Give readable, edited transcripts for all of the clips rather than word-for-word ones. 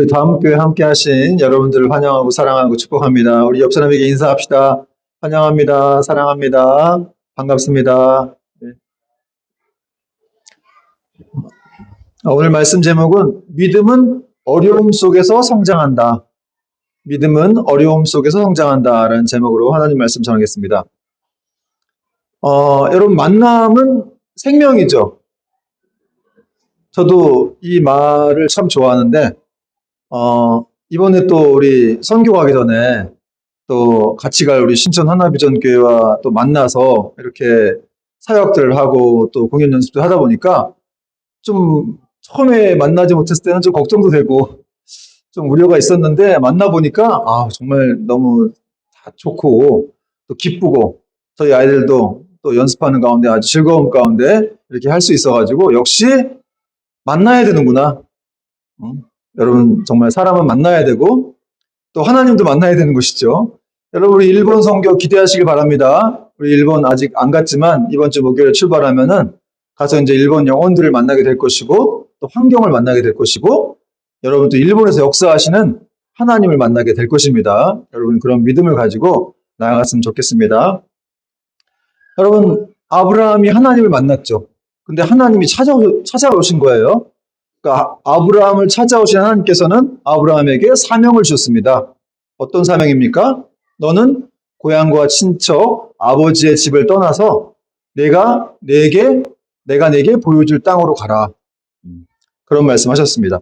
다음 교회 함께 하신 여러분들을 환영하고 사랑하고 축복합니다. 우리 옆 사람에게 인사합시다. 환영합니다. 사랑합니다. 반갑습니다. 네. 오늘 말씀 제목은 믿음은 어려움 속에서 성장한다. 믿음은 어려움 속에서 성장한다 라는 제목으로 하나님 말씀 전하겠습니다. 여러분, 만남은 생명이죠. 저도 이 말을 참 좋아하는데 이번에 또 우리 선교 가기 전에 또 같이 갈 우리 신천 하나비전교회와 또 만나서 이렇게 사역들을 하고 또 공연 연습도 하다 보니까 좀 처음에 만나지 못했을 때는 좀 걱정도 되고 좀 우려가 있었는데 만나보니까 정말 너무 다 좋고 또 기쁘고 저희 아이들도 또 연습하는 가운데 아주 즐거움 가운데 이렇게 할 수 있어가지고 역시 만나야 되는구나. 여러분, 정말 사람은 만나야 되고 또 하나님도 만나야 되는 것이죠. 여러분, 우리 일본 선교 기대하시길 바랍니다. 우리 일본 아직 안 갔지만 이번 주 목요일에 출발하면은 가서 이제 일본 영혼들을 만나게 될 것이고 또 환경을 만나게 될 것이고 여러분도 일본에서 역사하시는 하나님을 만나게 될 것입니다. 여러분, 그런 믿음을 가지고 나아갔으면 좋겠습니다. 여러분, 아브라함이 하나님을 만났죠. 근데 하나님이 찾아오신 거예요. 그러니까 아브라함을 찾아오신 하나님께서는 아브라함에게 사명을 주셨습니다. 어떤 사명입니까? 너는 고향과 친척, 아버지의 집을 떠나서 내가 내게 보여줄 땅으로 가라. 그런 말씀하셨습니다.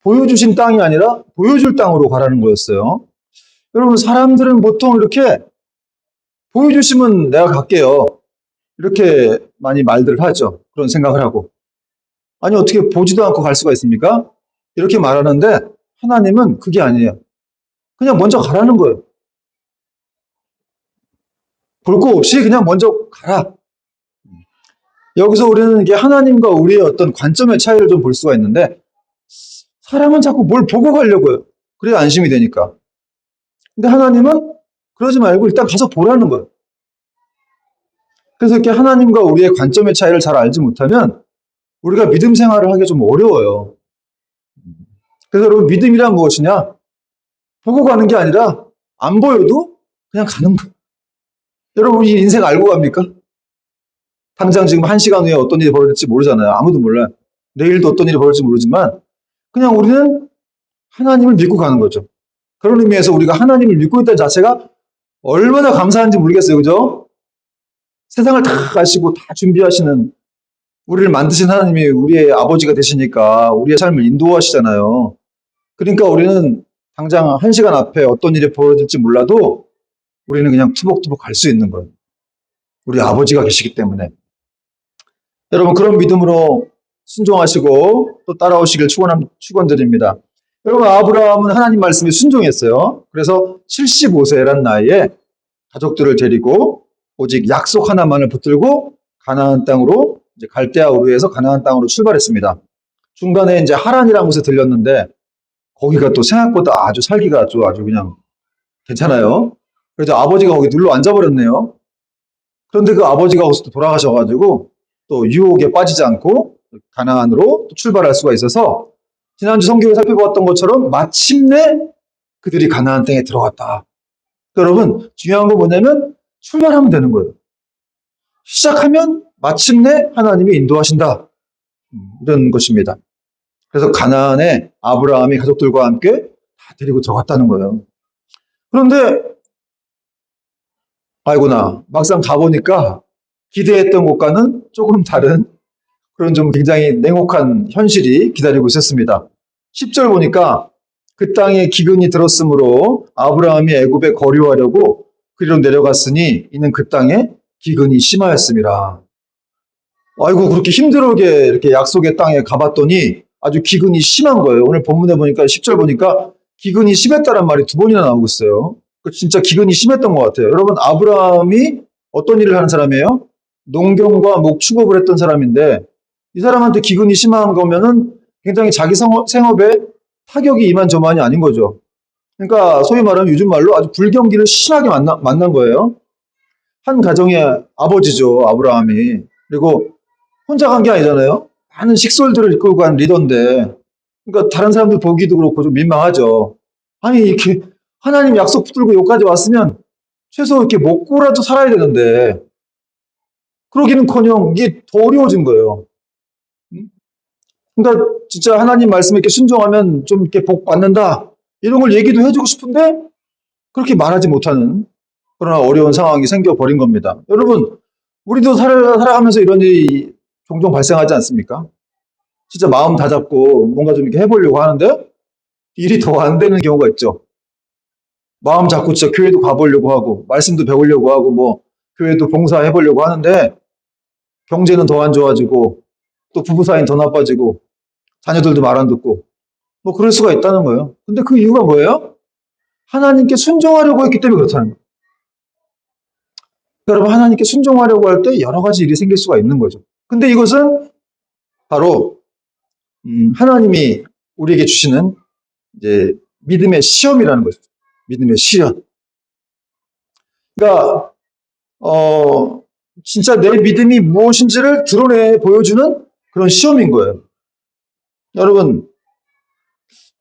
보여주신 땅이 아니라 보여줄 땅으로 가라는 거였어요. 여러분, 사람들은 보통 이렇게 보여주시면 내가 갈게요. 이렇게 많이 말들을 하죠. 그런 생각을 하고. 아니, 어떻게 보지도 않고 갈 수가 있습니까? 이렇게 말하는데 하나님은 그게 아니에요. 그냥 먼저 가라는 거예요. 볼 거 없이 그냥 먼저 가라. 여기서 우리는 이게 하나님과 우리의 어떤 관점의 차이를 좀 볼 수가 있는데 사람은 자꾸 뭘 보고 가려고 해요. 그래야 안심이 되니까. 근데 하나님은 그러지 말고 일단 가서 보라는 거예요. 그래서 이렇게 하나님과 우리의 관점의 차이를 잘 알지 못하면 우리가 믿음 생활을 하기 좀 어려워요. 그래서 여러분, 믿음이란 무엇이냐? 보고 가는 게 아니라 안 보여도 그냥 가는 거예요. 여러분, 이 인생 알고 갑니까? 당장 지금 1시간 후에 어떤 일이 벌어질지 모르잖아요. 아무도 몰라요. 내일도 어떤 일이 벌어질지 모르지만 그냥 우리는 하나님을 믿고 가는 거죠. 그런 의미에서 우리가 하나님을 믿고 있다는 자체가 얼마나 감사한지 모르겠어요. 그죠? 세상을 다 아시고 다 준비하시는 우리를 만드신 하나님이 우리의 아버지가 되시니까 우리의 삶을 인도하시잖아요. 그러니까 우리는 당장 1시간 앞에 어떤 일이 벌어질지 몰라도 우리는 그냥 투벅투벅 갈 수 있는 거예요. 우리 아버지가 계시기 때문에. 여러분, 그런 믿음으로 순종하시고 또 따라오시길 축원드립니다. 여러분, 아브라함은 하나님 말씀에 순종했어요. 그래서 75세란 나이에 가족들을 데리고 오직 약속 하나만을 붙들고 가나안 땅으로 이제 갈대아 우르에서 가나안 땅으로 출발했습니다. 중간에 이제 하란이라는 곳에 들렸는데 거기가 또 생각보다 아주 살기가 아주 그냥 괜찮아요. 그래서 아버지가 거기 눌러 앉아버렸네요. 그런데 그 아버지가 거기서 돌아가셔가지고 또 유혹에 빠지지 않고 가나안으로 또 출발할 수가 있어서 지난주 성경에 살펴보았던 것처럼 마침내 그들이 가나안 땅에 들어갔다. 여러분, 중요한 건 뭐냐면 출발하면 되는 거예요. 시작하면 마침내 하나님이 인도하신다. 이런 것입니다. 그래서 가나안에 아브라함이 가족들과 함께 다 데리고 들어갔다는 거예요. 그런데 아이고나, 막상 가보니까 기대했던 곳과는 조금 다른 그런 좀 굉장히 냉혹한 현실이 기다리고 있었습니다. 10절 보니까 그 땅에 기근이 들었으므로 아브라함이 애굽에 거류하려고 그리로 내려갔으니 이는 그 땅에 기근이 심하였습니다. 아이고, 그렇게 힘들게 이렇게 약속의 땅에 가봤더니 아주 기근이 심한 거예요. 오늘 본문에 보니까 10절 보니까 기근이 심했다는 말이 2번이나 나오고 있어요. 진짜 기근이 심했던 것 같아요. 여러분, 아브라함이 어떤 일을 하는 사람이에요? 농경과 목축업을 했던 사람인데 이 사람한테 기근이 심한 거면은 굉장히 자기 생업에 타격이 이만저만이 아닌 거죠. 그러니까 소위 말하면 요즘 말로 아주 불경기를 심하게 만난 거예요. 한 가정의 아버지죠, 아브라함이. 그리고 혼자 간 게 아니잖아요. 많은 식솔들을 이끌고 간 리더인데 그러니까 다른 사람들 보기도 그렇고 좀 민망하죠. 아니, 이렇게 하나님 약속 붙들고 여기까지 왔으면 최소 이렇게 먹고라도 살아야 되는데, 그러기는커녕 이게 더 어려워진 거예요. 그러니까 진짜 하나님 말씀에 이렇게 순종하면 좀 이렇게 복 받는다. 이런 걸 얘기도 해주고 싶은데 그렇게 말하지 못하는 그러나 어려운 상황이 생겨버린 겁니다. 여러분, 우리도 살아가면서 이런 일이 종종 발생하지 않습니까? 진짜 마음 다잡고 뭔가 좀 이렇게 해보려고 하는데 일이 더 안 되는 경우가 있죠. 마음 잡고 진짜 교회도 가보려고 하고 말씀도 배우려고 하고 뭐 교회도 봉사해보려고 하는데 경제는 더 안 좋아지고 또 부부 사이는 더 나빠지고 자녀들도 말 안 듣고 뭐 그럴 수가 있다는 거예요. 근데 그 이유가 뭐예요? 하나님께 순종하려고 했기 때문에 그렇다는 거예요. 여러분, 하나님께 순종하려고 할 때 여러 가지 일이 생길 수가 있는 거죠. 근데 이것은 바로 하나님이 우리에게 주시는 이제 믿음의 시험이라는 거죠. 믿음의 시험. 그러니까 진짜 내 믿음이 무엇인지를 드러내 보여주는 그런 시험인 거예요. 여러분,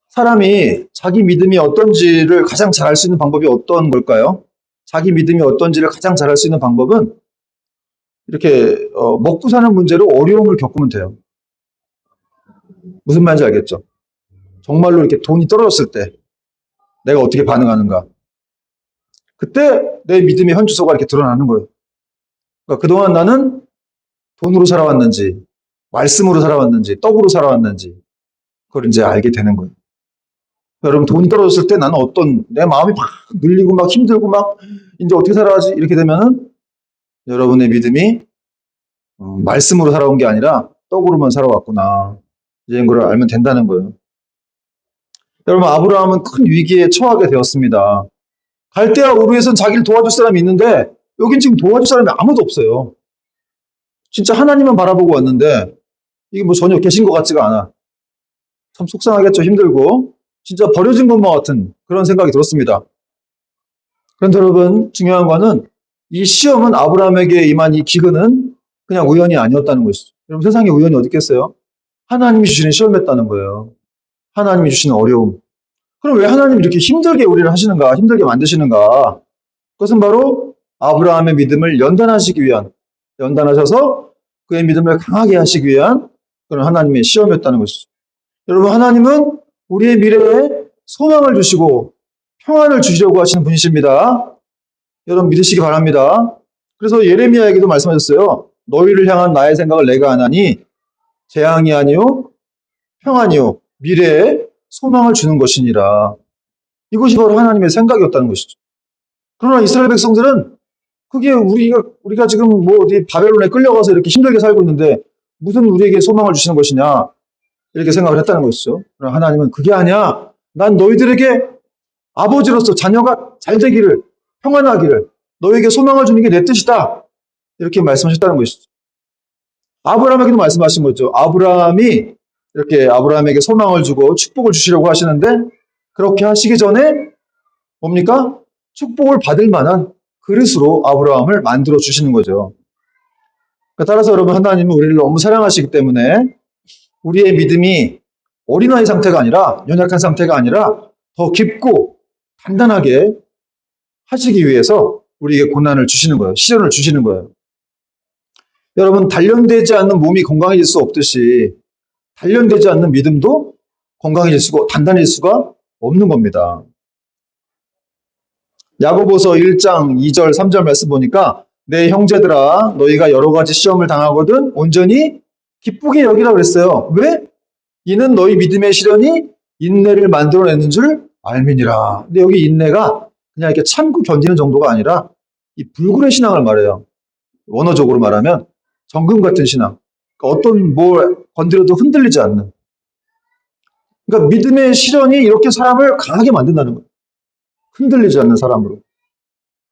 사람이 자기 믿음이 어떤지를 가장 잘 알 수 있는 방법이 어떤 걸까요? 자기 믿음이 어떤지를 가장 잘 알 수 있는 방법은 이렇게 먹고 사는 문제로 어려움을 겪으면 돼요. 무슨 말인지 알겠죠? 정말로 이렇게 돈이 떨어졌을 때 내가 어떻게 반응하는가. 그때 내 믿음의 현주소가 이렇게 드러나는 거예요. 그러니까 그동안 나는 돈으로 살아왔는지, 말씀으로 살아왔는지, 떡으로 살아왔는지, 그걸 이제 알게 되는 거예요. 여러분, 돈이 떨어졌을 때 나는 내 마음이 막 눌리고 막 힘들고 막, 이제 어떻게 살아야지? 이렇게 되면은 여러분의 믿음이 말씀으로 살아온 게 아니라 떡으로만 살아왔구나. 이런 걸 알면 된다는 거예요. 여러분, 아브라함은 큰 위기에 처하게 되었습니다. 갈대아 우르에선 자기를 도와줄 사람이 있는데 여긴 지금 도와줄 사람이 아무도 없어요. 진짜 하나님만 바라보고 왔는데 이게 뭐 전혀 계신 것 같지가 않아. 참 속상하겠죠. 힘들고 진짜 버려진 것만 같은 그런 생각이 들었습니다. 그런데 여러분, 중요한 거는 이 시험은 아브라함에게 임한 이 기근은 그냥 우연이 아니었다는 것이죠. 여러분, 세상에 우연이 어디 있겠어요? 하나님이 주시는 시험이었다는 거예요. 하나님이 주시는 어려움. 그럼 왜 하나님이 이렇게 힘들게 우리를 하시는가, 힘들게 만드시는가? 그것은 바로 아브라함의 믿음을 연단하셔서 그의 믿음을 강하게 하시기 위한 그런 하나님의 시험이었다는 것이죠. 여러분, 하나님은 우리의 미래에 소망을 주시고 평안을 주시려고 하시는 분이십니다. 여러분, 믿으시기 바랍니다. 그래서 예레미야에게도 말씀하셨어요. 너희를 향한 나의 생각을 내가 아나니 재앙이 아니요 평안이요 미래에 소망을 주는 것이니라. 이것이 바로 하나님의 생각이었다는 것이죠. 그러나 이스라엘 백성들은 그게 우리가 지금 뭐 어디 바벨론에 끌려가서 이렇게 힘들게 살고 있는데 무슨 우리에게 소망을 주시는 것이냐 이렇게 생각을 했다는 것이죠. 그러나 하나님은 그게 아니야. 난 너희들에게 아버지로서 자녀가 잘 되기를, 평안하기를, 너에게 소망을 주는 게 내 뜻이다. 이렇게 말씀하셨다는 것이죠. 아브라함에게도 말씀하신 거죠. 아브라함이 이렇게 아브라함에게 소망을 주고 축복을 주시려고 하시는데 그렇게 하시기 전에 뭡니까? 축복을 받을 만한 그릇으로 아브라함을 만들어 주시는 거죠. 따라서 여러분, 하나님은 우리를 너무 사랑하시기 때문에 우리의 믿음이 어린아이 상태가 아니라, 연약한 상태가 아니라 더 깊고 단단하게 하시기 위해서 우리에게 고난을 주시는 거예요. 시련을 주시는 거예요. 여러분, 단련되지 않는 몸이 건강해질 수 없듯이 단련되지 않는 믿음도 건강해질 수가, 단단해질 수가 없는 겁니다. 야고보서 1장 2절 3절 말씀 보니까 내 형제들아 너희가 여러 가지 시험을 당하거든 온전히 기쁘게 여기라 그랬어요. 왜? 이는 너희 믿음의 시련이 인내를 만들어내는 줄 알미니라. 근데 여기 인내가 그냥 이렇게 참고 견디는 정도가 아니라 이 불굴의 신앙을 말해요. 원어적으로 말하면 정금 같은 신앙. 그러니까 어떤 뭘 건드려도 흔들리지 않는. 그러니까 믿음의 시련이 이렇게 사람을 강하게 만든다는 거예요. 흔들리지 않는 사람으로.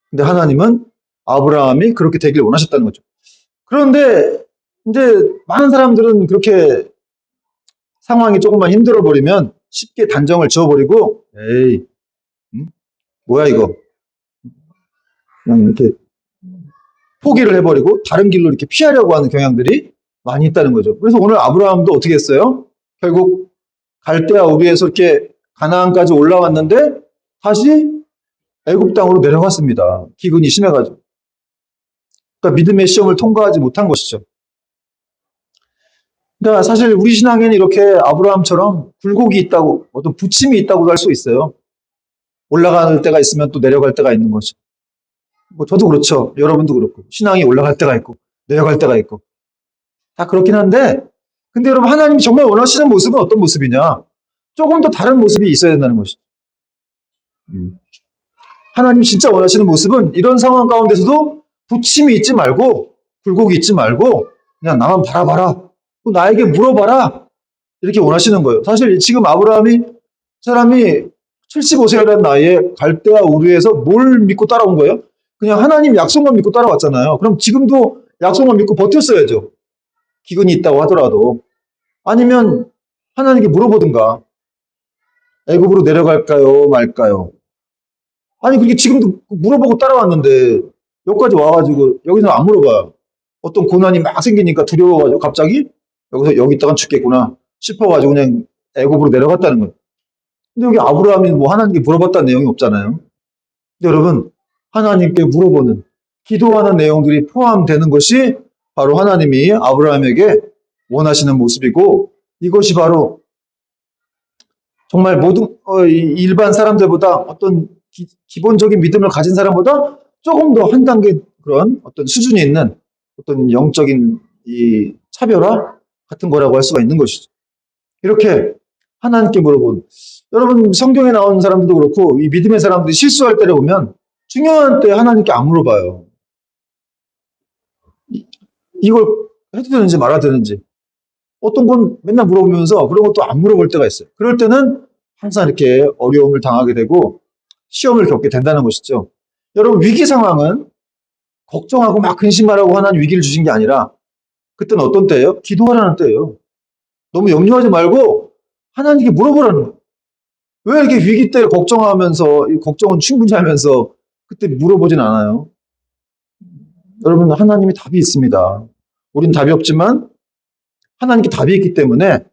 근데 하나님은 아브라함이 그렇게 되길 원하셨다는 거죠. 그런데 이제 많은 사람들은 그렇게 상황이 조금만 힘들어 버리면 쉽게 단정을 지어버리고 에이 뭐야 이거 그냥 이렇게 포기를 해버리고 다른 길로 이렇게 피하려고 하는 경향들이 많이 있다는 거죠. 그래서 오늘 아브라함도 어떻게 했어요? 결국 갈대아 우르에서 이렇게 가나안까지 올라왔는데 다시 애굽 땅으로 내려갔습니다. 기근이 심해가지고. 그러니까 믿음의 시험을 통과하지 못한 것이죠. 그러니까 사실 우리 신앙에는 이렇게 아브라함처럼 굴곡이 있다고, 어떤 부침이 있다고도 할 수 있어요. 올라갈 때가 있으면 또 내려갈 때가 있는 거죠. 뭐 저도 그렇죠. 여러분도 그렇고. 신앙이 올라갈 때가 있고, 내려갈 때가 있고. 다 그렇긴 한데, 근데 여러분, 하나님이 정말 원하시는 모습은 어떤 모습이냐? 조금 더 다른 모습이 있어야 된다는 것이죠. 하나님이 진짜 원하시는 모습은 이런 상황 가운데서도 부침이 있지 말고, 굴곡이 있지 말고, 그냥 나만 바라봐라. 또 나에게 물어봐라. 이렇게 원하시는 거예요. 사실 지금 아브라함이, 사람이 75세라는 나이에 갈대아 우르에서 뭘 믿고 따라온 거예요? 그냥 하나님 약속만 믿고 따라왔잖아요. 그럼 지금도 약속만 믿고 버텼어야죠. 기근이 있다고 하더라도. 아니면 하나님께 물어보든가. 애굽으로 내려갈까요? 말까요? 아니, 그게 지금도 물어보고 따라왔는데, 여기까지 와가지고, 여기서 안 물어봐요. 어떤 고난이 막 생기니까 두려워가지고, 갑자기, 여기서 여기 있다가 죽겠구나 싶어가지고, 그냥 애굽으로 내려갔다는 거예요. 근데 여기 아브라함이 뭐 하나님께 물어봤다는 내용이 없잖아요. 근데 여러분, 하나님께 물어보는, 기도하는 내용들이 포함되는 것이 바로 하나님이 아브라함에게 원하시는 모습이고, 이것이 바로 정말 모든 일반 사람들보다 어떤 기본적인 믿음을 가진 사람보다 조금 더 한 단계 그런 어떤 수준이 있는 어떤 영적인 이 차별화 같은 거라고 할 수가 있는 것이죠. 이렇게 하나님께 물어본, 여러분 성경에 나오는 사람들도 그렇고 이 믿음의 사람들이 실수할 때를 보면 중요한 때 하나님께 안 물어봐요. 이걸 해도 되는지 말아야 되는지. 어떤 건 맨날 물어보면서 그런 것도 안 물어볼 때가 있어요. 그럴 때는 항상 이렇게 어려움을 당하게 되고 시험을 겪게 된다는 것이죠. 여러분, 위기 상황은 걱정하고 막 근심하라고 하나님 위기를 주신 게 아니라 그때는 어떤 때예요? 기도하라는 때예요. 너무 염려하지 말고 하나님께 물어보라는 거예요. 왜 이렇게 위기 때 걱정하면서, 이 걱정은 충분히 하면서 그때 물어보진 않아요. 여러분, 하나님이 답이 있습니다. 우린 답이 없지만 하나님께 답이 있기 때문에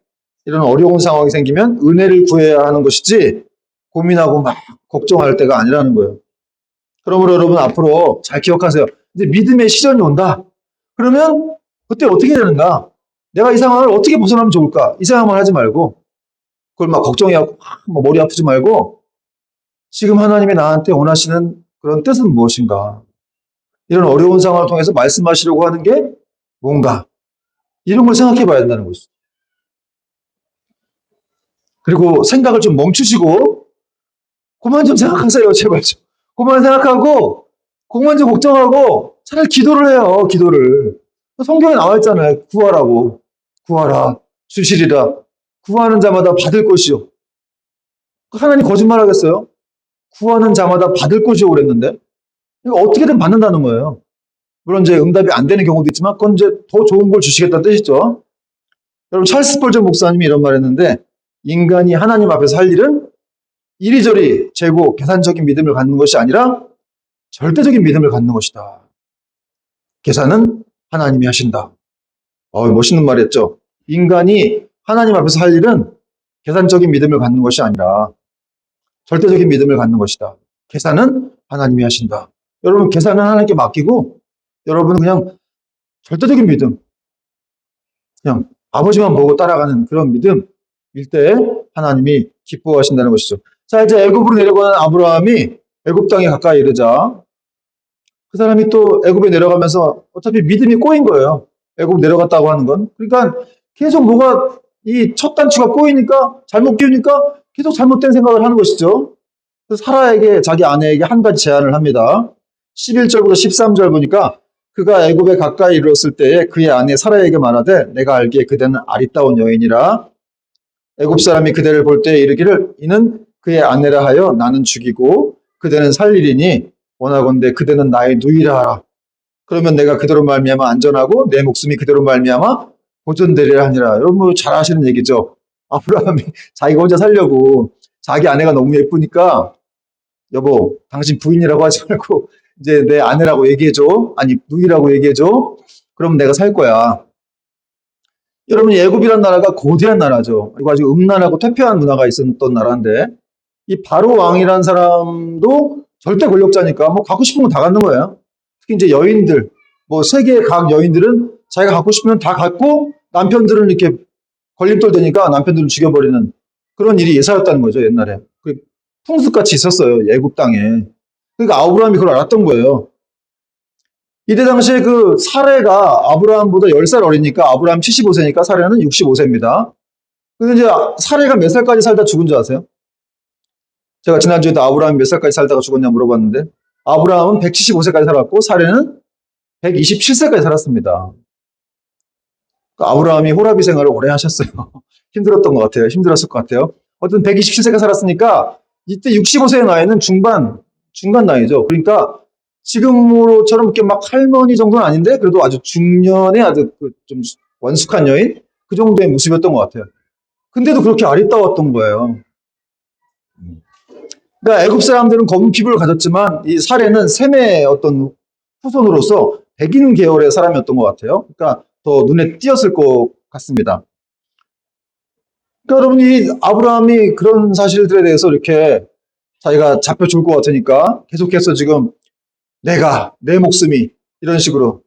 이런 어려운 상황이 생기면 은혜를 구해야 하는 것이지 고민하고 막 걱정할 때가 아니라는 거예요. 그러므로 여러분 앞으로 잘 기억하세요. 이제 믿음의 시련이 온다. 그러면 그때 어떻게 되는가? 내가 이 상황을 어떻게 벗어나면 좋을까? 이 생각만 하지 말고 그걸 막 걱정해하고 막 머리 아프지 말고 지금 하나님이 나한테 원하시는 그런 뜻은 무엇인가? 이런 어려운 상황을 통해서 말씀하시려고 하는 게 뭔가? 이런 걸 생각해 봐야 된다는 것이죠. 그리고 생각을 좀 멈추시고 그만 좀 생각하세요. 제발 좀. 그만 생각하고 그만 좀 걱정하고 차라리 기도를 해요. 기도를. 성경에 나와 있잖아요. 구하라고. 구하라. 주시리라. 구하는 자마다 받을 것이요. 하나님 거짓말 하겠어요? 구하는 자마다 받을 것이요 그랬는데 이거 어떻게든 받는다는 거예요. 물론 이제 응답이 안 되는 경우도 있지만 그건 이제 더 좋은 걸 주시겠다는 뜻이죠. 여러분 찰스 스펄전 목사님이 이런 말 했는데 인간이 하나님 앞에서 할 일은 이리저리 재고 계산적인 믿음을 갖는 것이 아니라 절대적인 믿음을 갖는 것이다. 계산은 하나님이 하신다. 멋있는 말이었죠. 인간이 하나님 앞에서 할 일은 계산적인 믿음을 갖는 것이 아니라 절대적인 믿음을 갖는 것이다. 계산은 하나님이 하신다. 여러분 계산은 하나님께 맡기고 여러분은 그냥 절대적인 믿음, 그냥 아버지만 보고 따라가는 그런 믿음일 때 하나님이 기뻐하신다는 것이죠. 자, 이제 애굽으로 내려가는 아브라함이 애굽 땅에 가까이 이르자 그 사람이 또 애굽에 내려가면서 어차피 믿음이 꼬인 거예요. 애굽 내려갔다고 하는 건. 그러니까 계속 뭐가 이 첫 단추가 꼬이니까 잘못 끼우니까 계속 잘못된 생각을 하는 것이죠. 그래서 사라에게 자기 아내에게 한 가지 제안을 합니다. 11절부터 13절 보니까 그가 애굽에 가까이 이르렀을 때에 그의 아내 사라에게 말하되 내가 알기에 그대는 아리따운 여인이라 애굽 사람이 그대를 볼 때에 이르기를 이는 그의 아내라 하여 나는 죽이고 그대는 살리리니 원하건대 그대는 나의 누이라 하라. 그러면 내가 그대로 말미암아 안전하고 내 목숨이 그대로 말미암아 보존되리라 하니라. 여러분 뭐 잘 아시는 얘기죠. 아브라함이 자기가 혼자 살려고 자기 아내가 너무 예쁘니까 여보 당신 부인이라고 하지 말고 이제 내 아내라고 얘기해줘. 아니 누이라고 얘기해줘. 그럼 내가 살 거야. 여러분, 애굽이란 나라가 거대한 나라죠. 그리고 아주 음란하고 퇴폐한 문화가 있었던 나라인데, 이 바로 왕이란 사람도 절대 권력자니까 뭐 갖고 싶은 건 다 갖는 거예요. 특히 이제 여인들, 뭐 세계 각 여인들은 자기가 갖고 싶으면 다 갖고 남편들은 이렇게 걸림돌 되니까 남편들을 죽여버리는 그런 일이 예사였다는 거죠, 옛날에. 그 풍습같이 있었어요, 애굽 땅에. 그러니까 아브라함이 그걸 알았던 거예요. 이때 당시에 그 사레가 아브라함보다 10살 어리니까 아브라함 75세니까 사레는 65세입니다. 근데 이제 사레가 몇 살까지 살다 죽은 줄 아세요? 제가 지난주에도 아브라함이 몇 살까지 살다가 죽었냐 물어봤는데 아브라함은 175세까지 살았고 사레는 127세까지 살았습니다. 그러니까 아브라함이 호라비 생활을 오래 하셨어요. 힘들었던 것 같아요. 힘들었을 것 같아요. 어쨌든 127세가 살았으니까 이때 65세의 나이는 중간 나이죠. 그러니까 지금으로처럼 이렇게 막 할머니 정도는 아닌데 그래도 아주 중년의 아주 좀 원숙한 여인 그 정도의 모습이었던 것 같아요. 근데도 그렇게 아리따웠던 거예요. 그러니까 애굽 사람들은 검은 피부를 가졌지만 이 사례는 셈의 어떤 후손으로서 백인 계열의 사람이었던 것 같아요. 그러니까 더 눈에 띄었을 것 같습니다. 그러니까 여러분 이 아브라함이 그런 사실들에 대해서 이렇게 자기가 잡혀 죽을 것 같으니까 계속해서 지금 내 목숨이 이런 식으로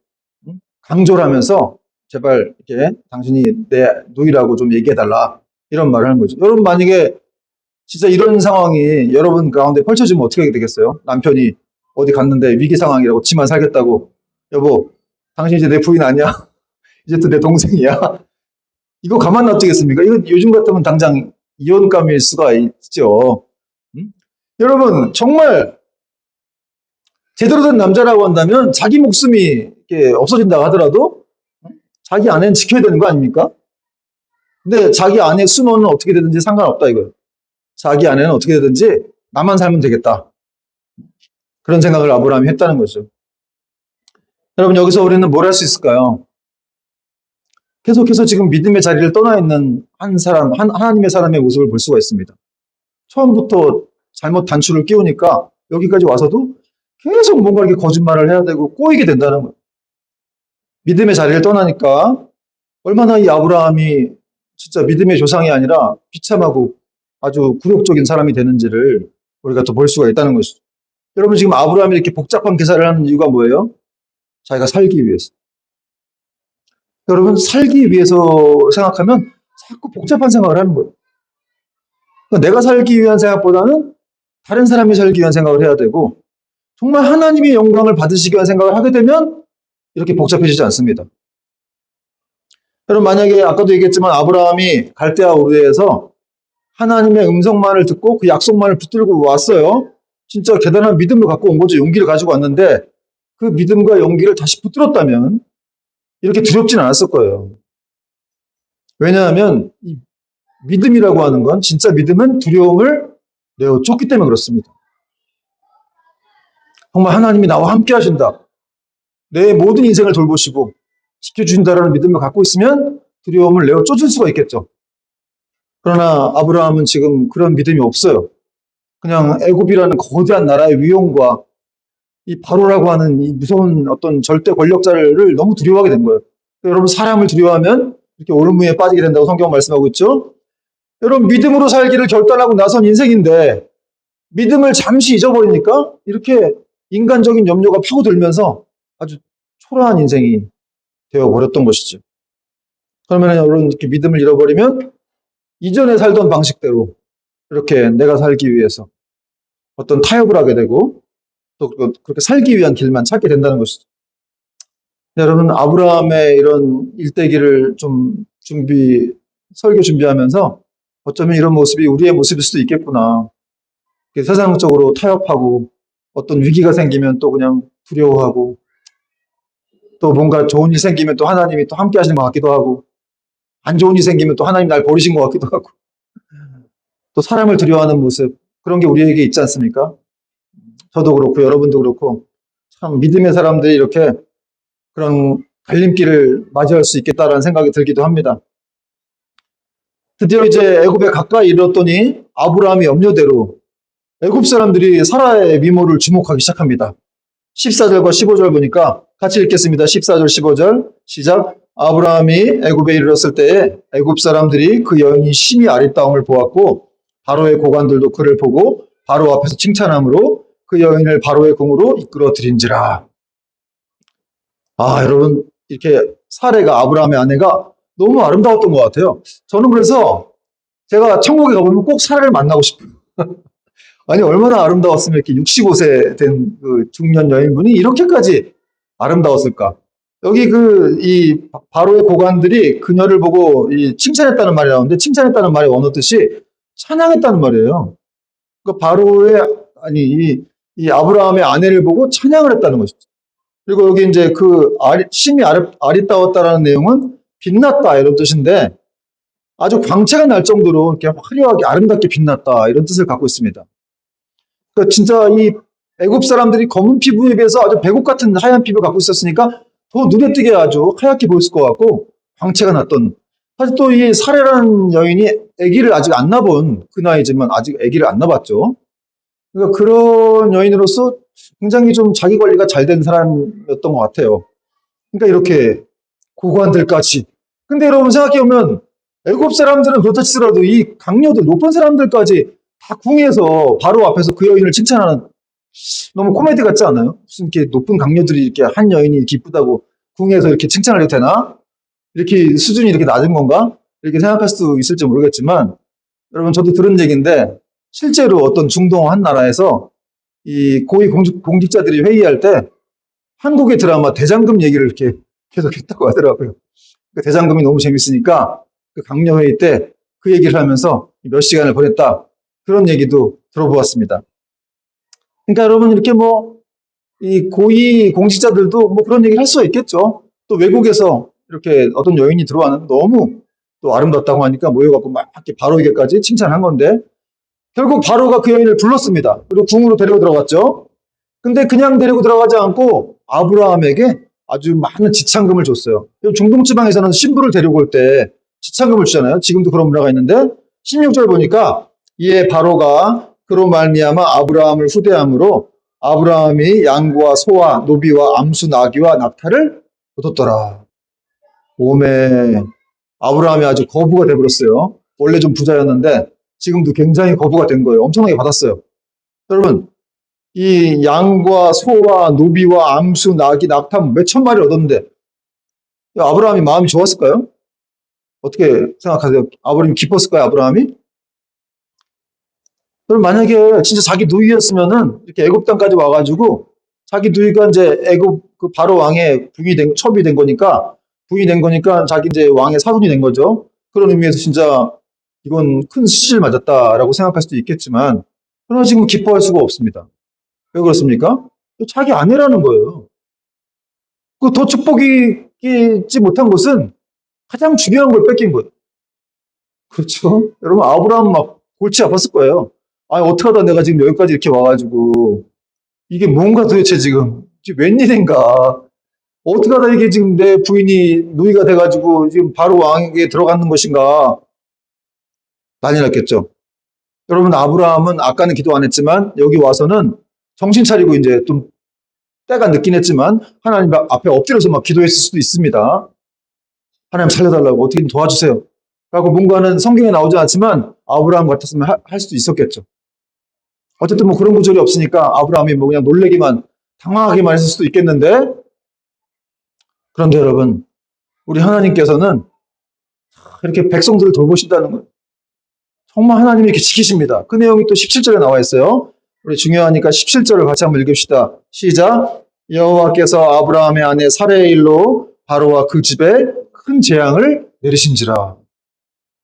강조를 하면서 제발 이렇게 당신이 내 누이라고 좀 얘기해달라 이런 말을 하는 거죠. 여러분 만약에 진짜 이런 상황이 여러분 가운데 펼쳐지면 어떻게 되겠어요? 남편이 어디 갔는데 위기 상황이라고 지만 살겠다고 여보 당신 이제 내 부인 아니야? 이제 또 내 동생이야? 이거 가만 놔두겠습니까? 이거 요즘 같으면 당장 이혼감일 수가 있죠. 여러분 정말 제대로 된 남자라고 한다면 자기 목숨이 이렇게 없어진다고 하더라도 자기 아내는 지켜야 되는 거 아닙니까? 근데 자기 아내 수모는 어떻게 되든지 상관없다 이거예요. 자기 아내는 어떻게 되든지 나만 살면 되겠다. 그런 생각을 아브라함이 했다는 거죠. 여러분 여기서 우리는 뭘 할 수 있을까요? 계속해서 지금 믿음의 자리를 떠나 있는 하나님의 사람의 모습을 볼 수가 있습니다. 처음부터 잘못 단추를 끼우니까 여기까지 와서도 계속 뭔가 이렇게 거짓말을 해야 되고 꼬이게 된다는 거예요. 믿음의 자리를 떠나니까 얼마나 이 아브라함이 진짜 믿음의 조상이 아니라 비참하고 아주 굴욕적인 사람이 되는지를 우리가 또 볼 수가 있다는 것이죠. 여러분 지금 아브라함이 이렇게 복잡한 계산을 하는 이유가 뭐예요? 자기가 살기 위해서. 여러분 살기 위해서 생각하면 자꾸 복잡한 생각을 하는 거예요. 그러니까 내가 살기 위한 생각보다는 다른 사람이 살기 위한 생각을 해야 되고 정말 하나님의 영광을 받으시기 위한 생각을 하게 되면 이렇게 복잡해지지 않습니다. 여러분 만약에 아까도 얘기했지만 아브라함이 갈대아 우르에서 하나님의 음성만을 듣고 그 약속만을 붙들고 왔어요. 진짜 대단한 믿음을 갖고 온 거죠. 용기를 가지고 왔는데 그 믿음과 용기를 다시 붙들었다면 이렇게 두렵진 않았을 거예요. 왜냐하면 이 믿음이라고 하는 건 진짜 믿음은 두려움을 내어 쫓기 때문에 그렇습니다. 정말 하나님이 나와 함께 하신다. 내 모든 인생을 돌보시고 지켜주신다라는 믿음을 갖고 있으면 두려움을 내어 쫓을 수가 있겠죠. 그러나 아브라함은 지금 그런 믿음이 없어요. 그냥 애굽이라는 거대한 나라의 위용과 이 바로라고 하는 이 무서운 어떤 절대 권력자를 너무 두려워하게 된 거예요. 여러분 사람을 두려워하면 이렇게 올무에 빠지게 된다고 성경 말씀하고 있죠. 여러분 믿음으로 살기를 결단하고 나선 인생인데 믿음을 잠시 잊어버리니까 이렇게 인간적인 염려가 파고들면서 아주 초라한 인생이 되어버렸던 것이죠. 그러면 여러분 이렇게 믿음을 잃어버리면 이전에 살던 방식대로 이렇게 내가 살기 위해서 어떤 타협을 하게 되고 또 그렇게 살기 위한 길만 찾게 된다는 것이죠. 여러분 아브라함의 이런 일대기를 좀 설교 준비하면서 어쩌면 이런 모습이 우리의 모습일 수도 있겠구나. 세상적으로 타협하고 어떤 위기가 생기면 또 그냥 두려워하고 또 뭔가 좋은 일 생기면 또 하나님이 또 함께 하시는 것 같기도 하고 안 좋은 일 생기면 또 하나님 날 버리신 것 같기도 하고 또 사람을 두려워하는 모습 그런 게 우리에게 있지 않습니까? 저도 그렇고 여러분도 그렇고 참 믿음의 사람들이 이렇게 그런 갈림길을 맞이할 수 있겠다라는 생각이 들기도 합니다. 드디어 이제 애굽에 가까이 이르렀더니 아브라함의 염려대로 애굽 사람들이 사라의 미모를 주목하기 시작합니다. 14절과 15절 보니까 같이 읽겠습니다. 14절 15절 시작. 아브라함이 애굽에 이르렀을 때에 애굽 사람들이 그 여인이 심히 아리따움을 보았고 바로의 고관들도 그를 보고 바로 앞에서 칭찬함으로 그 여인을 바로의 궁으로 이끌어 들인지라. 여러분, 이렇게 사례가, 아브라함의 아내가 너무 아름다웠던 것 같아요. 저는 그래서 제가 천국에 가보면 꼭 사례를 만나고 싶어요. 아니, 얼마나 아름다웠으면 이렇게 65세 된 그 중년 여인분이 이렇게까지 아름다웠을까? 여기 이 바로의 고관들이 그녀를 보고 칭찬했다는 말이 나오는데, 칭찬했다는 말의 원어 뜻이 찬양했다는 말이에요. 그 이 아브라함의 아내를 보고 찬양을 했다는 것이죠. 그리고 여기 이제 심히 아리따웠다라는 내용은 빛났다 이런 뜻인데, 아주 광채가 날 정도로 이렇게 화려하게 아름답게 빛났다 이런 뜻을 갖고 있습니다. 그러니까 진짜 이 애굽 사람들이 검은 피부에 비해서 아주 백옥 같은 하얀 피부를 갖고 있었으니까 더 눈에 띄게 아주 하얗게 보였을 것 같고 광채가 났던. 사실 또 이 사례라는 여인이 아기를 아직 안 낳아본 그 나이지만 아직 아기를 안 낳아봤죠. 그러니까 그런 여인으로서 굉장히 좀 자기 관리가 잘 된 사람이었던 것 같아요. 그러니까 이렇게 고관들까지. 근데 여러분 생각해보면 애굽 사람들은 그렇다 치더라도 이 강요들, 높은 사람들까지 다 궁에서 바로 앞에서 그 여인을 칭찬하는, 너무 코미디 같지 않아요? 무슨 이렇게 높은 강요들이 이렇게 한 여인이 기쁘다고 궁에서 이렇게 칭찬을 해도 되나? 이렇게 수준이 이렇게 낮은 건가? 이렇게 생각할 수도 있을지 모르겠지만, 여러분 저도 들은 얘기인데 실제로 어떤 중동 한 나라에서 이 고위 공직자들이 회의할 때 한국의 드라마 대장금 얘기를 이렇게 계속 했다고 하더라고요. 그 대장금이 너무 재밌으니까 그 강요회의 때 그 얘기를 하면서 몇 시간을 보냈다. 그런 얘기도 들어보았습니다. 그러니까 여러분 이렇게 이 고위 공직자들도 그런 얘기를 할 수가 있겠죠. 또 외국에서 이렇게 어떤 여인이 들어왔는데 너무 또 아름답다고 하니까 모여갖고 막 이렇게 바로에게까지 칭찬한 건데 결국 바로가 그 여인을 불렀습니다. 그리고 궁으로 데리고 들어갔죠. 근데 그냥 데리고 들어가지 않고 아브라함에게 아주 많은 지참금을 줬어요. 중동 지방에서는 신부를 데리고 올 때 지참금을 주잖아요. 지금도 그런 문화가 있는데 16절 보니까 이에 바로가 그로 말미암아 아브라함을 후대함으로 아브라함이 양과 소와 노비와 암수 나귀와 낙타를 얻었더라. 오메, 아브라함이 아주 거부가 돼버렸어요. 원래 좀 부자였는데 지금도 굉장히 거부가 된 거예요. 엄청나게 받았어요. 여러분, 이 양과 소와 노비와 암수 나귀 낙타 몇천 마리 얻었는데 아브라함이 마음이 좋았을까요? 어떻게 생각하세요? 아브라함이 기뻤을까요? 아브라함이? 그럼 만약에 진짜 자기 누이였으면은 이렇게 애굽 땅까지 와가지고 자기 누이가 이제 애굽 그 바로 왕의 첩이 된 거니까 부인이 된 거니까 자기 이제 왕의 사돈이 된 거죠. 그런 의미에서 진짜 이건 큰 수치를 맞았다라고 생각할 수도 있겠지만 그러나 지금 기뻐할 수가 없습니다. 왜 그렇습니까? 자기 아내라는 거예요. 그 더 축복이 끼지 못한 것은 가장 중요한 걸 뺏긴 거예요. 그렇죠? 여러분 아브라함 막 골치 아팠을 거예요. 어떻게 하다 내가 지금 여기까지 이렇게 와가지고 이게 뭔가 도대체 지금 웬일인가? 어떻게 하다 이게 지금 내 부인이 누이가 돼가지고 지금 바로 왕에게 들어가는 것인가? 난리 났겠죠. 여러분 아브라함은 아까는 기도 안 했지만 여기 와서는 정신 차리고 이제 좀 때가 늦긴 했지만 하나님 앞에 엎드려서 막 기도했을 수도 있습니다. 하나님 살려달라고 어떻게든 도와주세요. 라고 뭔가는 성경에 나오지 않지만 아브라함 같았으면 할 수도 있었겠죠. 어쨌든 그런 구절이 없으니까 아브라함이 그냥 놀래기만 당황하기만 했을 수도 있겠는데 그런데 여러분 우리 하나님께서는 이렇게 백성들을 돌보신다는 거예요. 정말 하나님이 이렇게 지키십니다. 그 내용이 또 17절에 나와 있어요. 우리 중요하니까 17절을 같이 한번 읽읍시다. 시작. 여호와께서 아브라함의 아내 사레의 일로 바로와 그 집에 큰 재앙을 내리신지라.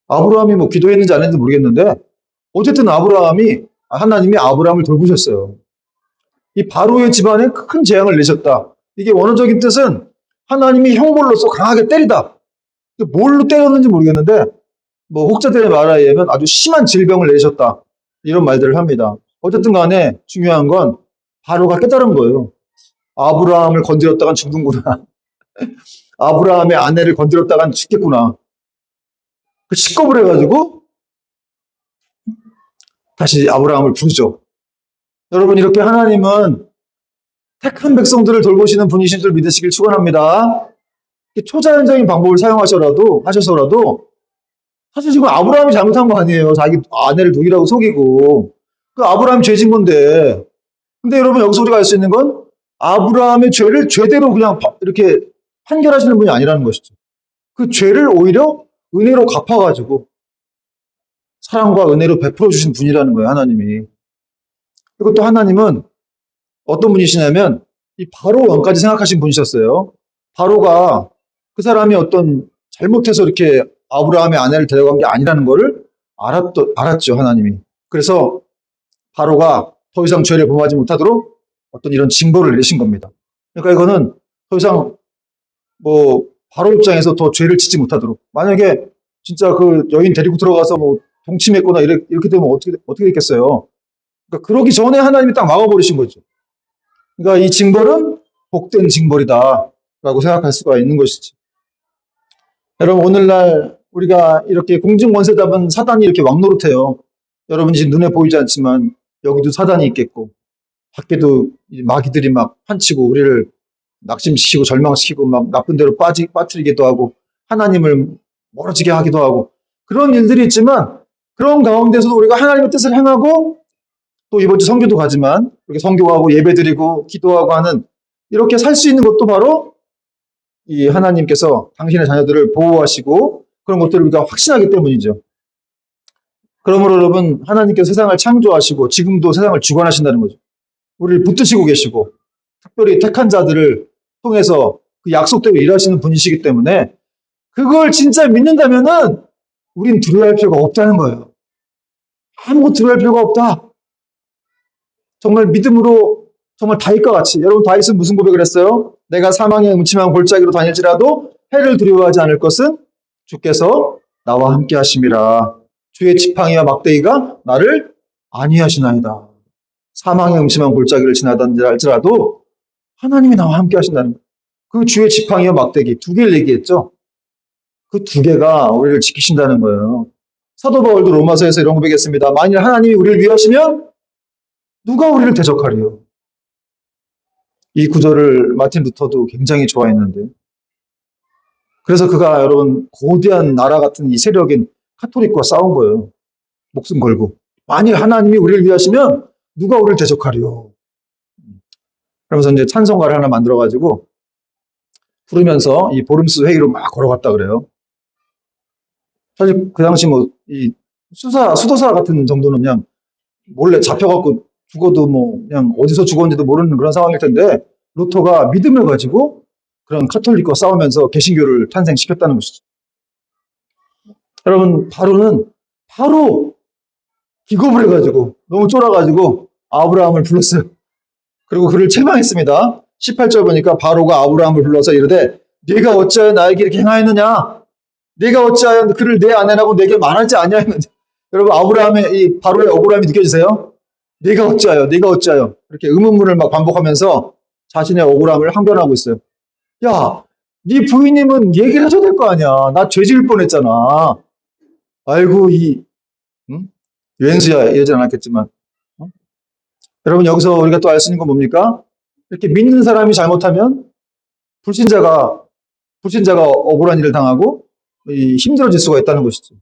아브라함이 기도했는지 안 했는지 모르겠는데 어쨌든 하나님이 아브라함을 돌보셨어요. 이 바로의 집안에 큰 재앙을 내셨다. 이게 원어적인 뜻은 하나님이 형벌로서 강하게 때리다. 뭘로 때렸는지 모르겠는데 혹자들의 말에 의하면 아주 심한 질병을 내셨다. 이런 말들을 합니다. 어쨌든 간에 중요한 건 바로가 깨달은 거예요. 아브라함을 건드렸다간 죽는구나. 아브라함의 아내를 건드렸다간 죽겠구나. 그 식겁을 해가지고 다시 아브라함을 부르죠. 여러분 이렇게 하나님은 택한 백성들을 돌보시는 분이신 줄 믿으시길 축원합니다. 초자연적인 방법을 하셔서라도, 사실 지금 아브라함이 잘못한 거 아니에요. 자기 아내를 독이라고 속이고. 그 아브라함이 죄진 건데. 근데 여러분 여기서 우리가 알 수 있는 건 아브라함의 죄를 죄대로 그냥 이렇게 판결하시는 분이 아니라는 것이죠. 그 죄를 오히려 은혜로 갚아가지고 사랑과 은혜로 베풀어 주신 분이라는 거예요, 하나님이. 그리고 또 하나님은 어떤 분이시냐면 이 바로 왕까지 생각하신 분이셨어요. 바로가 그 사람이 어떤 잘못해서 이렇게 아브라함의 아내를 데려간 게 아니라는 거를 알았죠, 하나님이. 그래서 바로가 더 이상 죄를 범하지 못하도록 어떤 이런 징벌을 내신 겁니다. 그러니까 이거는 더 이상 뭐 바로 입장에서 더 죄를 짓지 못하도록, 만약에 진짜 그 여인 데리고 들어가서 뭐 동침했거나 이렇게 되면 어떻게 됐겠어요. 그러니까 그러기 전에 하나님이 딱 막아버리신 거죠. 그러니까 이 징벌은 복된 징벌이다라고 생각할 수가 있는 것이지. 여러분, 오늘날 우리가 이렇게 공중권세 잡은 사단이 이렇게 왕노릇해요. 여러분이 지금 눈에 보이지 않지만 여기도 사단이 있겠고 밖에도 마귀들이 막 판치고 우리를 낙심시키고 절망시키고 막 나쁜 데로 빠뜨리기도 하고 하나님을 멀어지게 하기도 하고 그런 일들이 있지만, 그런 가운데서도 우리가 하나님의 뜻을 행하고 또 이번 주 선교도 가지만 이렇게 선교하고 예배드리고 기도하고 하는, 이렇게 살 수 있는 것도 바로 이 하나님께서 당신의 자녀들을 보호하시고 그런 것들을 우리가 확신하기 때문이죠. 그러므로 여러분, 하나님께서 세상을 창조하시고 지금도 세상을 주관하신다는 거죠. 우리를 붙드시고 계시고 특별히 택한 자들을 통해서 그 약속대로 일하시는 분이시기 때문에 그걸 진짜 믿는다면은 우린 두려워할 필요가 없다는 거예요. 아무것도 두려워할 필요가 없다. 정말 믿음으로 정말 다윗과 같이, 여러분 다윗은 무슨 고백을 했어요? 내가 사망의 음침한 골짜기로 다닐지라도 해를 두려워하지 않을 것은 주께서 나와 함께 하심이라. 주의 지팡이와 막대기가 나를 안위하시나이다. 사망의 음침한 골짜기를 지나다니지 할지라도 하나님이 나와 함께 하신다는 거예요. 그 주의 지팡이와 막대기 두 개를 얘기했죠. 그 두 개가 우리를 지키신다는 거예요. 사도 바울도 로마서에서 이런 고백했습니다. 만일 하나님이 우리를 위하시면 누가 우리를 대적하리요? 이 구절을 마틴 루터도 굉장히 좋아했는데, 그래서 그가 여러분 거대한 나라 같은 이 세력인 카톨릭과 싸운 거예요. 목숨 걸고. 만일 하나님이 우리를 위하시면 누가 우리를 대적하리요? 그러면서 이제 찬송가를 하나 만들어가지고 부르면서 이 보름스 회의로 막 걸어갔다 그래요. 사실 그 당시 뭐 이 수도사 같은 정도는 그냥 몰래 잡혀갖고 죽어도 뭐 그냥 어디서 죽었는지도 모르는 그런 상황일 텐데, 루터가 믿음을 가지고 그런 카톨릭과 싸우면서 개신교를 탄생시켰다는 것이죠. 여러분, 바로는 바로 기겁을 해가지고 너무 쫄아가지고 아브라함을 불렀어요. 그리고 그를 책망했습니다. 18절 보니까 바로가 아브라함을 불러서 이르되 네가 어찌하여 나에게 이렇게 행하였느냐? 네가 어찌하여 그를 내 아내라고 내게 말하지 아니하였느냐? 여러분, 아브라함의 이 바로의 억울함이 느껴지세요? 네가 어찌하여 이렇게 의문문을 막 반복하면서 자신의 억울함을 항변하고 있어요. 야, 네 부인님은 얘기를 해줘야 될 거 아니야. 나 죄 지을 뻔했잖아. 아이고 응? 유엔수야 이러진 않았겠지만, 어? 여러분, 여기서 우리가 또 알 수 있는 건 뭡니까? 이렇게 믿는 사람이 잘못하면 불신자가 억울한 일을 당하고 힘들어질 수가 있다는 것이죠.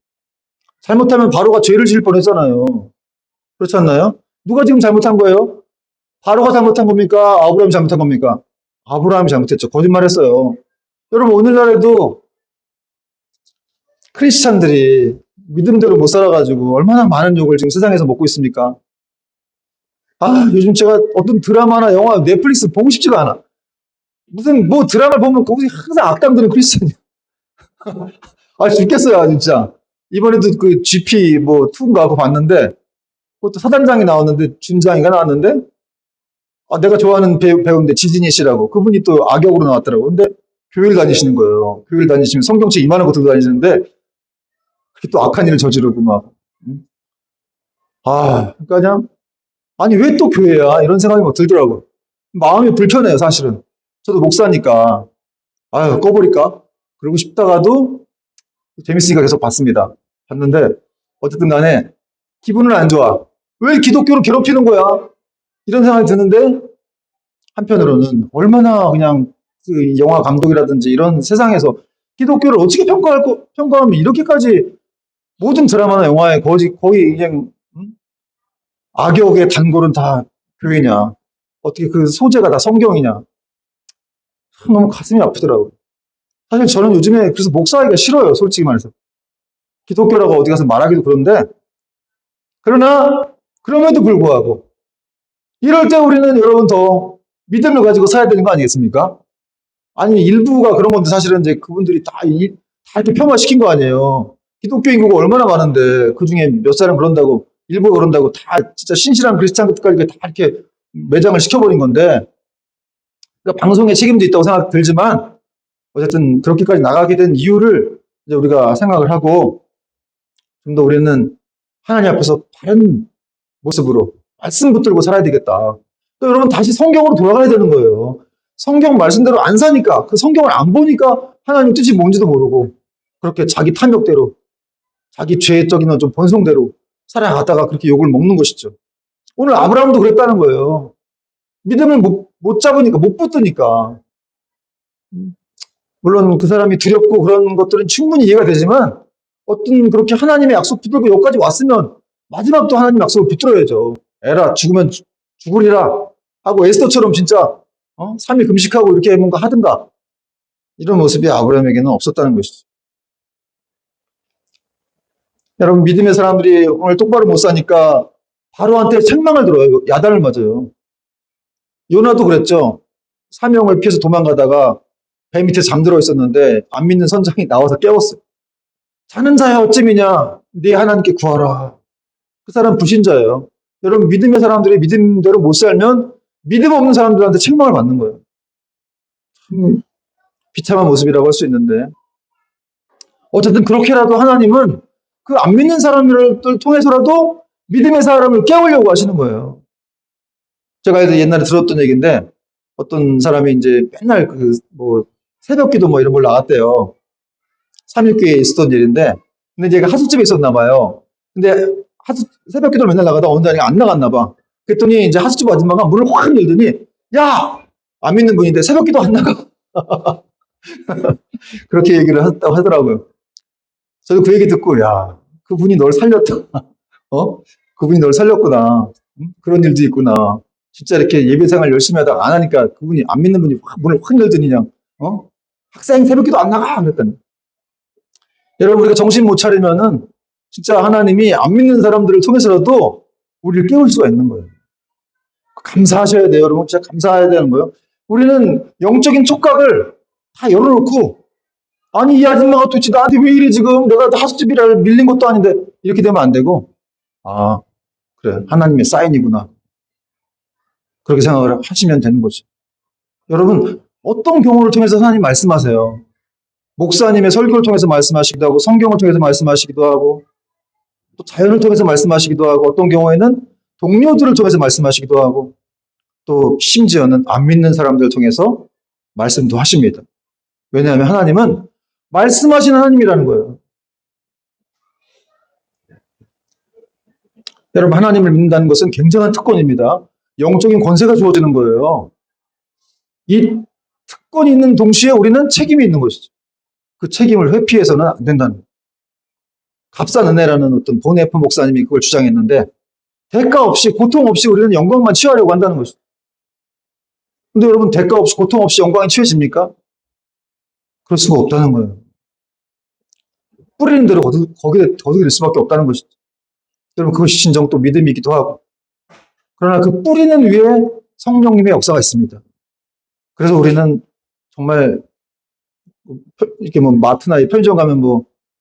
잘못하면 바로가 죄를 지을 뻔했잖아요. 그렇지 않나요? 누가 지금 잘못한 거예요? 바로가 잘못한 겁니까? 아브라함이 잘못한 겁니까? 아브라함이 잘못했죠. 거짓말했어요. 여러분, 오늘날에도 크리스찬들이 믿음대로 못 살아가지고 얼마나 많은 욕을 지금 세상에서 먹고 있습니까? 요즘 제가 어떤 드라마나 영화, 넷플릭스 보고 싶지가 않아. 무슨 뭐 드라마를 보면 거기서 항상 악당들은 크리스찬이야. 죽겠어요, 진짜. 이번에도 그 GP 뭐 2인가 그거 봤는데, 그것도 사단장이 나왔는데, 준장이가 나왔는데, 내가 좋아하는 배우인데 지진이 씨라고, 그분이 또 악역으로 나왔더라고. 근데 교회를 다니시는 거예요. 교회를 다니시면 성경책 이만한 거 들고 다니시는데 그렇게 또 악한 일을 저지르고 막. 그러니까 그냥 아니 왜 또 교회야? 이런 생각이 막 들더라고. 마음이 불편해요, 사실은. 저도 목사니까 꺼버릴까? 그러고 싶다가도 재밌으니까 계속 봤습니다. 봤는데 어쨌든 간에 기분은 안 좋아. 왜 기독교를 괴롭히는 거야? 이런 생각이 드는데, 한편으로는 얼마나 그냥 그 영화 감독이라든지 이런 세상에서 기독교를 어떻게 평가하면 이렇게까지 모든 드라마나 영화에 거의 그냥 악역의 단골은 다 교회냐? 어떻게 그 소재가 다 성경이냐? 너무 가슴이 아프더라고요. 사실 저는 요즘에 그래서 목사하기가 싫어요. 솔직히 말해서. 기독교라고 어디 가서 말하기도 그런데 그러나 그럼에도 불구하고 이럴 때 우리는 여러분 더 믿음을 가지고 살아야 되는 거 아니겠습니까? 아니 일부가 그런 건데 사실은 이제 그분들이 다 이렇게 폄하시킨 거 아니에요. 기독교 인구가 얼마나 많은데 그 중에 몇 사람 그런다고 일부가 그런다고 다 진짜 신실한 크리스찬까지 다 이렇게 매장을 시켜버린 건데 그러니까 방송에 책임도 있다고 생각 들지만 어쨌든 그렇게까지 나가게 된 이유를 이제 우리가 생각을 하고 좀 더 우리는 하나님 앞에서 바른 모습으로 말씀 붙들고 살아야 되겠다. 또 여러분 다시 성경으로 돌아가야 되는 거예요. 성경 말씀대로 안 사니까 그 성경을 안 보니까 하나님 뜻이 뭔지도 모르고 그렇게 자기 탐욕대로 자기 죄적인 좀 본성대로 살아가다가 그렇게 욕을 먹는 것이죠. 오늘 아브라함도 그랬다는 거예요. 믿음을 못 잡으니까 못 붙드니까 물론 그 사람이 두렵고 그런 것들은 충분히 이해가 되지만 어떤 그렇게 하나님의 약속 붙들고 여기까지 왔으면 마지막도 하나님의 약속을 붙들어야죠. 에라 죽으면 죽으리라 하고 에스더처럼 진짜 3일 금식하고 이렇게 뭔가 하든가 이런 모습이 아브라함에게는 없었다는 것이죠. 여러분 믿음의 사람들이 오늘 똑바로 못 사니까 바로한테 책망을 들어요. 야단을 맞아요. 요나도 그랬죠. 사명을 피해서 도망가다가 배 밑에 잠들어 있었는데 안 믿는 선장이 나와서 깨웠어요. 자는 자야 어찌미냐 네 하나님께 구하라. 그 사람 불신자예요. 여러분 믿음의 사람들이 믿음대로 못 살면 믿음 없는 사람들한테 책망을 받는 거예요. 비참한 모습이라고 할 수 있는데 어쨌든 그렇게라도 하나님은 그 안 믿는 사람들을 통해서라도 믿음의 사람을 깨우려고 하시는 거예요. 제가 옛날에 들었던 얘기인데 어떤 사람이 이제 맨날 새벽 기도 이런 걸 나갔대요. 삼일교회에 있었던 일인데 근데 이제 하숙집에 있었나 봐요. 근데 새벽 기도를 맨날 나가다 어느 날이 안 나갔나 봐. 그랬더니 이제 하숙집 아줌마가 문을 확 열더니 야! 안 믿는 분인데 새벽 기도 안 나가. 그렇게 얘기를 했다고 하더라고요. 저도 그 얘기 듣고 야 그분이 널 살렸다. 그분이 널 살렸구나. 그런 일도 있구나. 진짜 이렇게 예배생활 열심히 하다가 안 하니까 그분이 안 믿는 분이 문을 확 열더니 그냥 학생 새벽기도 안 나가 그랬더니 여러분 우리가 정신 못 차리면은 진짜 하나님이 안 믿는 사람들을 통해서라도 우리를 깨울 수가 있는 거예요. 감사하셔야 돼요. 여러분 진짜 감사해야 되는 거예요. 우리는 영적인 촉각을 다 열어놓고 아니 이 아줌마가 도대체 나한테 왜 이래 지금 내가 하숙집이라 밀린 것도 아닌데 이렇게 되면 안 되고 아 그래 하나님의 사인이구나 그렇게 생각을 하시면 되는 거죠. 여러분 어떤 경우를 통해서 하나님 말씀하세요. 목사님의 설교를 통해서 말씀하시기도 하고 성경을 통해서 말씀하시기도 하고 또 자연을 통해서 말씀하시기도 하고 어떤 경우에는 동료들을 통해서 말씀하시기도 하고 또 심지어는 안 믿는 사람들을 통해서 말씀도 하십니다. 왜냐하면 하나님은 말씀하시는 하나님이라는 거예요. 여러분 하나님을 믿는다는 것은 굉장한 특권입니다. 영적인 권세가 주어지는 거예요. 이 특권이 있는 동시에 우리는 책임이 있는 것이죠. 그 책임을 회피해서는 안 된다는 거예요. 값싼 은혜라는 어떤 보네프 목사님이 그걸 주장했는데 대가 없이 고통 없이 우리는 영광만 취하려고 한다는 것이죠. 근데 여러분 대가 없이 고통 없이 영광이 취해집니까? 그럴 수가 없다는 거예요. 뿌리는 대로 거기에 될 수밖에 없다는 것이죠. 여러분 그것이 진정 또 믿음이기도 하고 그러나 그 뿌리는 위에 성령님의 역사가 있습니다. 그래서 우리는 정말 이렇게 마트나 편의점 가면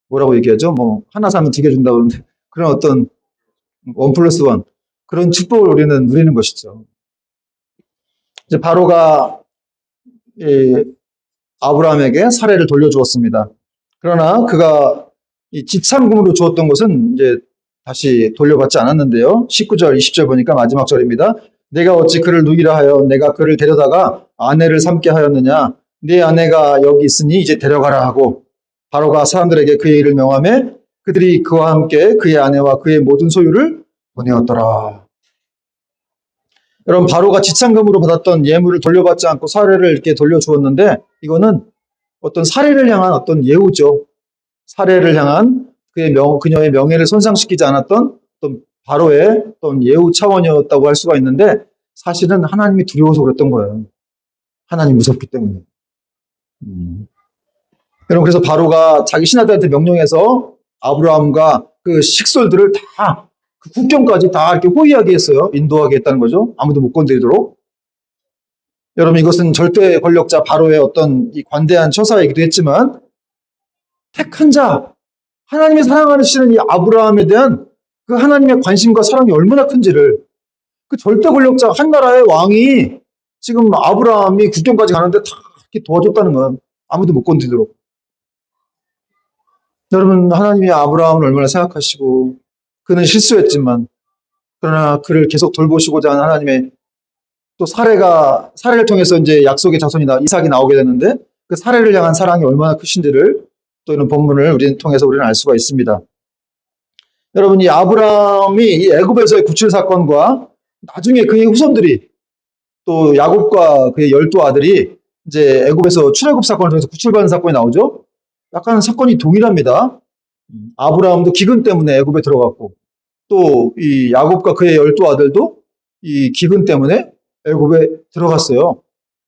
뭐라고 얘기하죠? 하나 사면 2개 준다고 그러는데 그런 어떤 1+1 그런 축복을 우리는 누리는 것이죠. 이제 바로가 아브라함에게 사례를 돌려주었습니다. 그러나 그가 이 지참금으로 주었던 것은 이제 다시 돌려받지 않았는데요. 19절, 20절 보니까 마지막 절입니다. 내가 어찌 그를 누이라 하여 내가 그를 데려다가 아내를 삼게 하였느냐. 네 아내가 여기 있으니 이제 데려가라 하고 바로가 사람들에게 그의 일을 명하매 그들이 그와 함께 그의 아내와 그의 모든 소유를 보내었더라. 여러분, 바로가 지참금으로 받았던 예물을 돌려받지 않고 사례를 이렇게 돌려주었는데, 이거는 어떤 사례를 향한 어떤 예우죠. 사례를 향한 그녀의 명예를 손상시키지 않았던 어떤 바로의 어떤 예우 차원이었다고 할 수가 있는데, 사실은 하나님이 두려워서 그랬던 거예요. 하나님 무섭기 때문에. 여러분, 그래서 바로가 자기 신하들한테 명령해서 아브라함과 그 식솔들을 다, 그 국경까지 다 이렇게 호위하게 했어요. 인도하게 했다는 거죠. 아무도 못 건드리도록. 여러분, 이것은 절대 권력자 바로의 어떤 이 관대한 처사이기도 했지만, 택한 자, 하나님의 사랑하시는 이 아브라함에 대한 그 하나님의 관심과 사랑이 얼마나 큰지를, 그 절대 권력자 한 나라의 왕이 지금 아브라함이 국경까지 가는데 다 이렇게 도와줬다는 건 아무도 못 건드리도록. 여러분, 하나님이 아브라함을 얼마나 생각하시고, 그는 실수했지만, 그러나 그를 계속 돌보시고자 하는 하나님의 또 사례를 통해서 이제 약속의 자손이 이삭이 나오게 되는데, 그 사례를 향한 사랑이 얼마나 크신지를 또 이런 본문을 우리는 통해서 우리는 알 수가 있습니다. 여러분, 이 아브라함이 이 애굽에서의 구출 사건과 나중에 그의 후손들이 또 야곱과 그의 12아들이 이제 애굽에서 출애굽 사건을 통해서 구출받은 사건이 나오죠. 약간 사건이 동일합니다. 아브라함도 기근 때문에 애굽에 들어갔고, 또 이 야곱과 그의 12아들도 이 기근 때문에 애굽에 들어갔어요.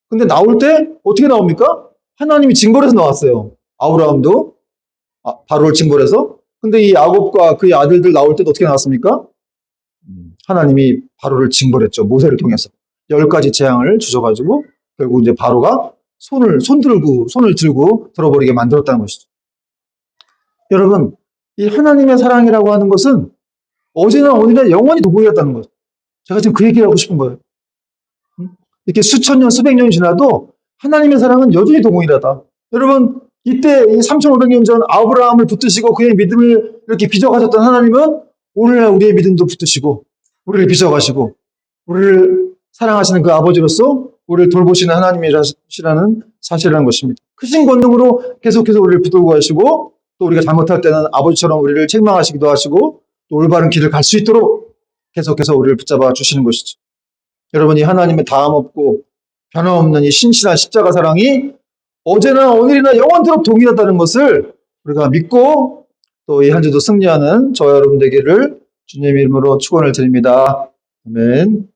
근데 나올 때 어떻게 나옵니까? 하나님이 징벌해서 나왔어요. 아브라함도 바로를 징벌해서. 근데 이 야곱과 그의 아들들 나올 때도 어떻게 나왔습니까? 하나님이 바로를 징벌했죠. 모세를 통해서 10가지 재앙을 주셔가지고 결국 이제 바로가 손을 들고 들어버리게 만들었다는 것이죠. 여러분, 이 하나님의 사랑이라고 하는 것은 어제나 오늘이나 영원히 동일하다는 것. 제가 지금 그 얘기를 하고 싶은 거예요. 이렇게 수천 년, 수백 년이 지나도 하나님의 사랑은 여전히 동일하다. 여러분, 이때 이 3,500년 전 아브라함을 붙드시고 그의 믿음을 이렇게 빚어가셨던 하나님은 오늘날 우리의 믿음도 붙드시고 우리를 빚어가시고 우리를 사랑하시는 그 아버지로서 우리를 돌보시는 하나님이시라는 사실이라는 것입니다. 크신 권능으로 계속해서 우리를 붙들고 가시고 또 우리가 잘못할 때는 아버지처럼 우리를 책망하시기도 하시고 또 올바른 길을 갈 수 있도록 계속해서 우리를 붙잡아 주시는 것이죠. 여러분, 이 하나님의 다함없고 변함없는 이 신실한 십자가 사랑이 어제나 오늘이나 영원토록 동일하다는 것을 우리가 믿고 또 이 한 주도 승리하는 저와 여러분 되기를 주님의 이름으로 축원을 드립니다. 아멘.